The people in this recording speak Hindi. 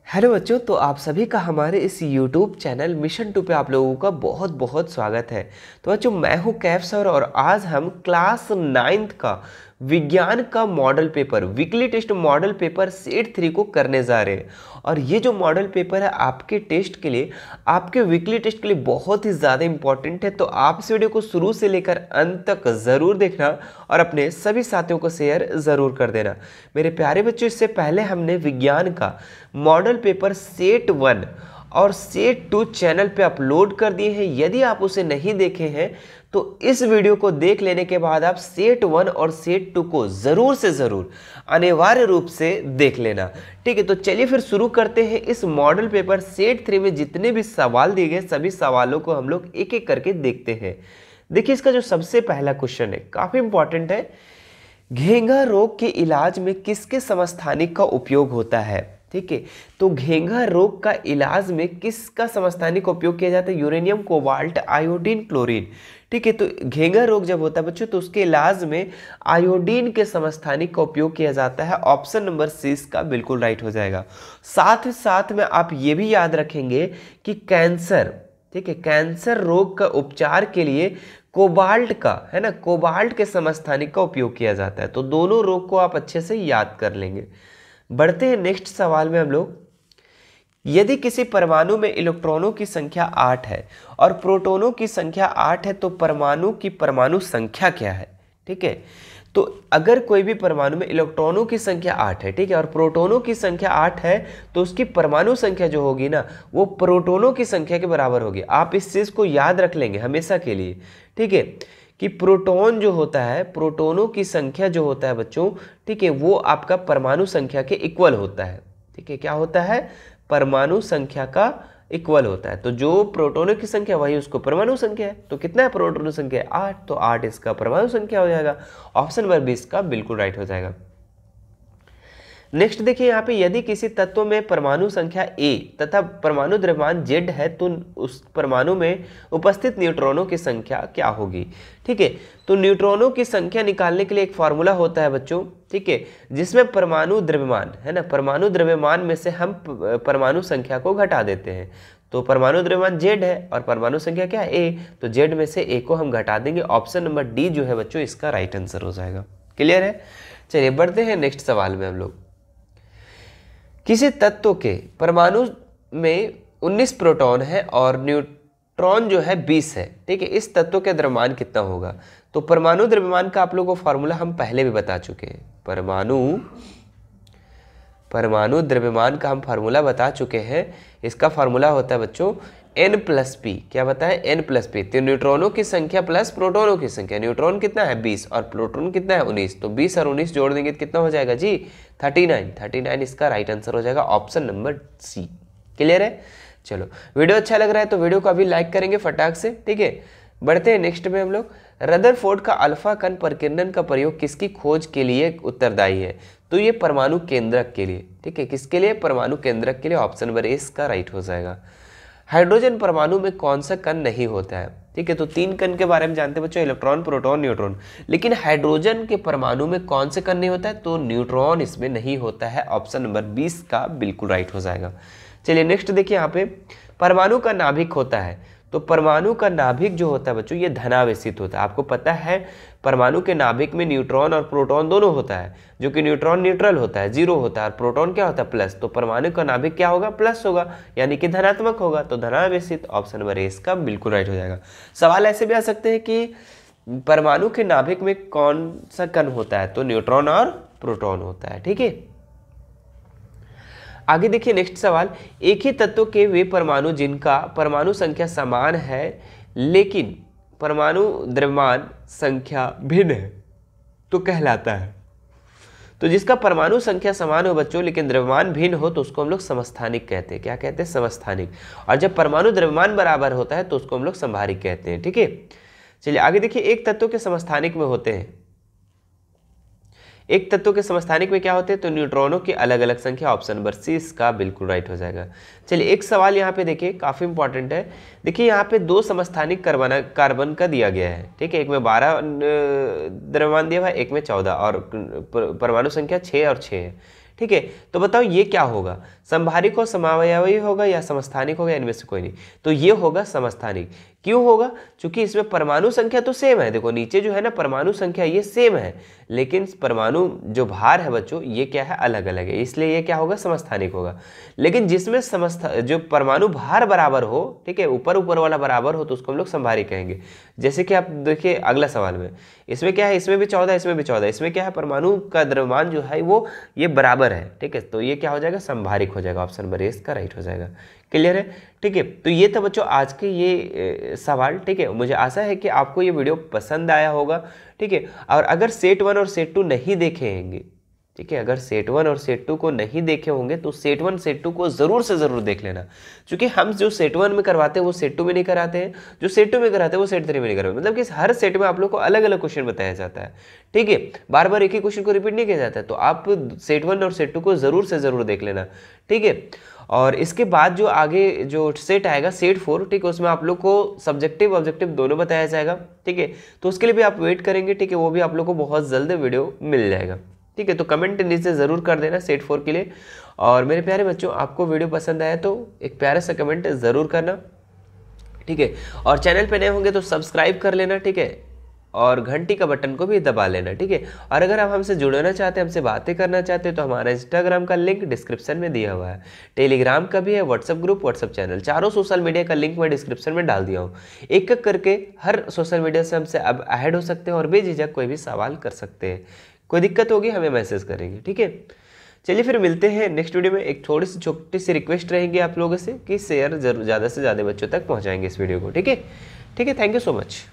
हेलो बच्चों, तो आप सभी का हमारे इस YouTube चैनल मिशन 2 पे आप लोगों का बहुत बहुत स्वागत है। तो बच्चों, मैं हूं कैफ सर और आज हम क्लास 9th का विज्ञान का model paper weekly test model paper set 3 को करने जा रहे हैं। और ये जो मॉडल पेपर है आपके टेस्ट के लिए, आपके वीकली टेस्ट के लिए बहुत ही ज़्यादा इंपॉर्टेंट है। तो आप इस वीडियो को शुरू से लेकर अंत तक ज़रूर देखना और अपने सभी साथियों को शेयर ज़रूर कर देना। मेरे प्यारे बच्चों, इससे पहले हमने विज्ञान का मॉडल पेपर सेट 1 और सेट 2 चैनल पे अपलोड कर दिए हैं। यदि आप उसे नहीं देखे हैं तो इस वीडियो को देख लेने के बाद आप सेट 1 और सेट 2 को ज़रूर से ज़रूर अनिवार्य रूप से देख लेना। ठीक है, तो चलिए फिर शुरू करते हैं। इस मॉडल पेपर सेट 3 में जितने भी सवाल दिए गए सभी सवालों को हम लोग एक एक करके देखते हैं। देखिए, इसका जो सबसे पहला क्वेश्चन है काफ़ी इंपॉर्टेंट है। घेंघा रोग के इलाज में किसके समस्थानिक का उपयोग होता है? ठीक है, तो घेंघा रोग का इलाज में किसका समस्थानिक का उपयोग किया जाता है? Uranium, cobalt, iodine, chlorine. ठीक है, तो घेंघा रोग जब होता है बच्चों तो उसके इलाज में आयोडीन के समस्थानिक का उपयोग किया जाता है। ऑप्शन नंबर सी इसका बिल्कुल राइट हो जाएगा। साथ ही साथ में आप ये भी याद रखेंगे कि कैंसर, ठीक है, कैंसर रोग का उपचार के लिए कोबाल्ट का, है ना, कोबाल्ट के समस्थानिक का उपयोग किया जाता है। तो दोनों रोग को आप अच्छे से याद कर लेंगे। बढ़ते हैं नेक्स्ट सवाल में हम लोग। यदि किसी परमाणु में इलेक्ट्रॉनों की संख्या 8 है और प्रोटॉनों की संख्या 8 है तो परमाणु की परमाणु संख्या क्या है? ठीक है, तो अगर कोई भी परमाणु में इलेक्ट्रॉनों की संख्या 8 है, ठीक है, और प्रोटॉनों की संख्या 8 है तो उसकी परमाणु संख्या जो होगी ना वो प्रोटॉनों की संख्या के बराबर होगी। आप इस चीज़ को याद रख लेंगे हमेशा के लिए। ठीक है, कि प्रोटॉन जो होता है, प्रोटॉनों की संख्या जो होता है बच्चों, ठीक है, वो आपका परमाणु संख्या के इक्वल होता है। ठीक है, क्या होता है? परमाणु संख्या का इक्वल होता है। तो जो प्रोटॉनों की संख्या वही उसको परमाणु संख्या है। तो कितना है प्रोटॉनों संख्या? 8, तो 8 इसका परमाणु संख्या हो जाएगा। ऑप्शन नंबर 20 का बिल्कुल राइट हो जाएगा। नेक्स्ट देखिए यहाँ पे, यदि किसी तत्व में परमाणु संख्या A तथा परमाणु द्रव्यमान Z है तो उस परमाणु में उपस्थित न्यूट्रॉनों की संख्या क्या होगी? ठीक है, तो न्यूट्रॉनों की संख्या निकालने के लिए एक फार्मूला होता है बच्चों, ठीक है, जिसमें परमाणु द्रव्यमान, है ना, परमाणु द्रव्यमान में से हम परमाणु संख्या को घटा देते हैं। तो परमाणु द्रव्यमान Z है और परमाणु संख्या क्या है? A, तो Z में से A को हम घटा देंगे। ऑप्शन नंबर डी जो है बच्चों इसका राइट आंसर हो जाएगा। क्लियर है? चलिए बढ़ते हैं नेक्स्ट सवाल में हम लोग। किसी तत्व के परमाणु में 19 प्रोटॉन है और न्यूट्रॉन जो है 20 है। ठीक है, इस तत्व का द्रव्यमान कितना होगा? तो परमाणु द्रव्यमान का आप लोगों को फॉर्मूला हम पहले भी बता चुके हैं। परमाणु द्रव्यमान का हम फार्मूला बता चुके हैं। इसका फार्मूला होता है बच्चों N+P। क्या बताएं? N+P। तो न्यूट्रॉनों की संख्या प्लस प्रोटॉनों की संख्या। न्यूट्रॉन कितना है? 20 और प्रोटॉन कितना है? 19। तो 20 और 19 जोड़ देंगे तो कितना हो जाएगा जी? 39। 39 इसका राइट आंसर हो जाएगा। Option number C. क्लियर है? चलो, वीडियो अच्छा लग रहा है तो वीडियो को अभी लाइक करेंगे फटाक से। ठीक है, बढ़ते हैं नेक्स्ट में हम लोग। रदरफोर्ड का अल्फा कण प्रकीर्णन का प्रयोग किसकी खोज के लिए उत्तरदायी है? तो ये परमाणु केंद्रक के लिए। ठीक है, किसके लिए? परमाणु केंद्रक के लिए। ऑप्शन नंबर ए इसका राइट हो जाएगा। हाइड्रोजन परमाणु में कौन सा कण नहीं होता है? ठीक है, तो 3 कण के बारे में जानते हैं बच्चों, इलेक्ट्रॉन, प्रोटॉन, न्यूट्रॉन। लेकिन हाइड्रोजन के परमाणु में कौन से कण नहीं होता है? तो न्यूट्रॉन इसमें नहीं होता है। ऑप्शन नंबर 20 का बिल्कुल राइट हो जाएगा। चलिए नेक्स्ट देखिए, यहाँ पे परमाणु का नाभिक होता है। तो परमाणु का नाभिक जो होता है बच्चों ये धनावेशित होता है। आपको पता है परमाणु के नाभिक में न्यूट्रॉन और प्रोटॉन दोनों होता है, जो कि न्यूट्रॉन न्यूट्रल होता है, 0 होता है, और प्रोटॉन क्या होता है? प्लस। तो परमाणु का नाभिक क्या होगा? प्लस होगा, यानी कि धनात्मक होगा, तो धनावेशित। ऑप्शन नंबर ए इसका बिल्कुल राइट हो जाएगा। सवाल ऐसे भी आ सकते हैं कि परमाणु के नाभिक में कौन सा कण होता है? तो न्यूट्रॉन और प्रोटॉन होता है। ठीक है, आगे देखिए नेक्स्ट सवाल। एक ही तत्व के वे परमाणु जिनका परमाणु संख्या समान है लेकिन परमाणु द्रव्यमान संख्या भिन्न है तो कहलाता है? तो जिसका परमाणु संख्या समान हो बच्चों लेकिन द्रव्यमान भिन्न हो तो उसको हम लोग समस्थानिक कहते हैं। क्या कहते हैं? समस्थानिक। और जब परमाणु द्रव्यमान बराबर होता है तो उसको हम लोग समभारिक कहते हैं। ठीक है, चलिए आगे देखिए। एक तत्व के समस्थानिक में होते हैं, एक तत्व के समस्थानिक में क्या होते हैं? तो न्यूट्रॉनों की अलग अलग संख्या। ऑप्शन नंबर सी इसका बिल्कुल राइट हो जाएगा। चलिए एक सवाल यहाँ पे देखिए, काफ़ी इंपॉर्टेंट है। देखिए यहाँ पे 2 समस्थानिक कार्बन का दिया गया है। ठीक है, एक में 12 द्रव्यमान दिया हुआ है, एक में 14, और परमाणु संख्या 6 और 6 है। ठीक है, तो बताओ ये क्या होगा, समभारिक और समावयवी होगा या समस्थानिक होगा, इनमें से कोई नहीं। तो ये होगा समस्थानिक। क्यों होगा? क्योंकि इसमें परमाणु संख्या तो सेम है। देखो नीचे जो है ना परमाणु संख्या ये सेम है, लेकिन परमाणु जो भार है बच्चों ये क्या है, अलग अलग है, इसलिए ये क्या होगा, समस्थानिक होगा। लेकिन जिसमें जो परमाणु भार बराबर हो, ठीक है, ऊपर ऊपर वाला बराबर हो, तो उसको हम लोग समभारिक कहेंगे। जैसे कि आप देखिए अगला सवाल में, इसमें क्या है, इसमें भी 14, इसमें भी 14, इसमें क्या है, परमाणु का द्रव्यमान जो है वो ये बराबर है, ठीक है, तो ये क्या हो जाएगा, समभारिक हो जाएगा। ऑप्शन नंबर ए इसका राइट हो जाएगा। क्लियर है? ठीक है, तो ये था बच्चों आज के ये सवाल। ठीक है, मुझे आशा है कि आपको ये वीडियो पसंद आया होगा। ठीक है, और अगर सेट 1 और सेट 2 नहीं देखे होंगे, ठीक है, अगर सेट 1 और सेट 2 को नहीं देखे होंगे तो सेट 1 सेट 2 को ज़रूर से ज़रूर देख लेना, क्योंकि हम जो सेट 1 में करवाते हैं वो सेट 2 में नहीं कराते हैं, जो सेट 2 में कराते हैं वो सेट 3 में नहीं करवाते। मतलब कि हर सेट में आप लोग को अलग अलग क्वेश्चन बताया जाता है। ठीक है, बार बार एक ही क्वेश्चन को रिपीट नहीं किया जाता है, तो आप सेट 1 और सेट 2 को ज़रूर से ज़रूर देख लेना। ठीक है, और इसके बाद जो आगे जो सेट आएगा सेट 4, ठीक है, उसमें आप लोग को सब्जेक्टिव ऑब्जेक्टिव दोनों बताया जाएगा। ठीक है, तो उसके लिए भी आप वेट करेंगे। ठीक है, वो भी आप लोग को बहुत जल्द वीडियो मिल जाएगा। ठीक है, तो कमेंट नीचे ज़रूर कर देना सेट 4 के लिए। और मेरे प्यारे बच्चों, आपको वीडियो पसंद आया तो एक प्यारा सा कमेंट ज़रूर करना। ठीक है, और चैनल पे नए होंगे तो सब्सक्राइब कर लेना। ठीक है, और घंटी का बटन को भी दबा लेना। ठीक है, और अगर आप हमसे जुड़ना चाहते हैं, हमसे बातें करना चाहते हैं, तो हमारा इंस्टाग्राम का लिंक डिस्क्रिप्शन में दिया हुआ है, टेलीग्राम का भी है, व्हाट्सएप ग्रुप, व्हाट्सएप चैनल, चारों सोशल मीडिया का लिंक मैं डिस्क्रिप्शन में डाल दिया हूँ। एक एक करके हर सोशल मीडिया से हमसे अब ऐड हो सकते हैं और बेझिझक कोई भी सवाल कर सकते हैं। कोई दिक्कत होगी हमें मैसेज करेंगे। ठीक है, चलिए फिर मिलते हैं नेक्स्ट वीडियो में। एक थोड़ी सी छोटी सी रिक्वेस्ट रहेगी आप लोगों से कि शेयर जरूर ज़्यादा से ज़्यादा बच्चों तक पहुँचाएंगे इस वीडियो को। ठीक है, ठीक है, थैंक यू सो मच।